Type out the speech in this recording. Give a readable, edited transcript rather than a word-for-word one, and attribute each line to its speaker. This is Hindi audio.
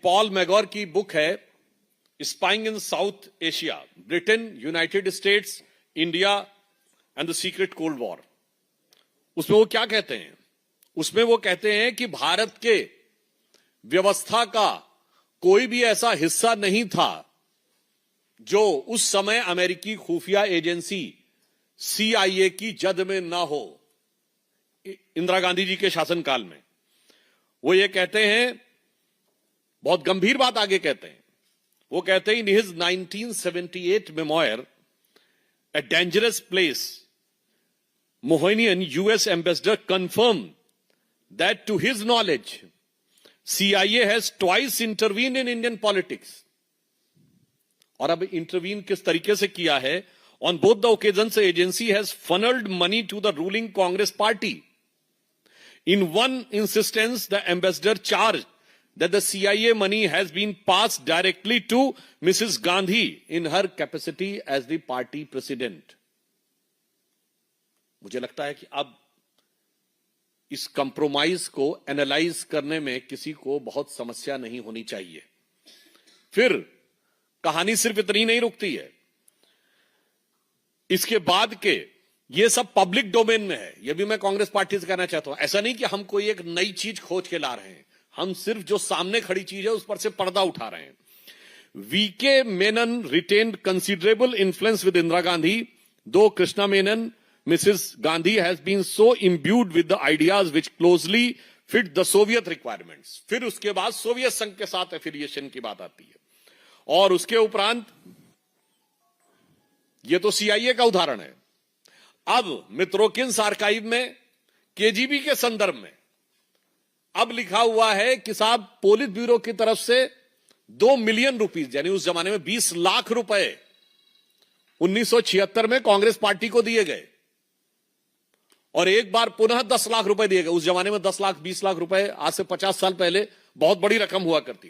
Speaker 1: पॉल मैगोर की बुक है spying in south Asia, Britain, United states, India and the secret cold war. उसमें वो क्या कहते हैं? उसमें वो कहते हैं कि भारत के व्यवस्था का कोई भी ऐसा हिस्सा नहीं था जो उस समय अमेरिकी खुफिया एजेंसी CIA की जद में ना हो, इंदिरा गांधी जी के शासनकाल में। वो ये कहते हैं, बहुत गंभीर बात आगे कहते हैं, वो कहते हैं in his 1978 memoir A Dangerous Place, Mohanian US ambassador confirmed that to his knowledge CIA has twice intervened in Indian politics. और अब इंटरवीन किस तरीके से किया है? On both the occasions, the agency has funneled money to the ruling Congress party. In one instance, the ambassador charged that the CIA money has been passed directly to Mrs. Gandhi in her capacity as the party president. मुझे लगता है कि अब इस कंप्रोमाइज को एनालाइज करने में किसी को बहुत समस्या नहीं होनी चाहिए। फिर कहानी सिर्फ इतनी नहीं रुकती है, इसके बाद के ये सब पब्लिक डोमेन में है। ये भी मैं कांग्रेस पार्टी से कहना चाहता हूं, ऐसा नहीं कि हम कोई एक नई चीज खोज के ला रहे हैं, हम सिर्फ जो सामने खड़ी चीज है उस पर से पर्दा उठा रहे हैं। VK Menon retained considerable influence with Indira Gandhi, दो Krishna Menon Mrs. Gandhi has been so imbued with the ideas which closely fit the Soviet requirements. फिर उसके बाद सोवियत संघ के साथ एफिलिएशन की बात आती है, और उसके उपरांत ये तो CIA का उदाहरण है। अब मित्रोकिन्स आर्काइव में KGB के संदर्भ में अब लिखा हुआ है कि साहब पोलित ब्यूरो की तरफ से 2 मिलियन रुपीस, यानी उस जमाने में 20 लाख रुपए 1976 में कांग्रेस पार्टी को दिए गए, और एक बार पुनः 10 लाख रुपए दिए गए। उस जमाने में 10 लाख 20 लाख रुपए आज से 50 साल पहले बहुत बड़ी रकम हुआ करती।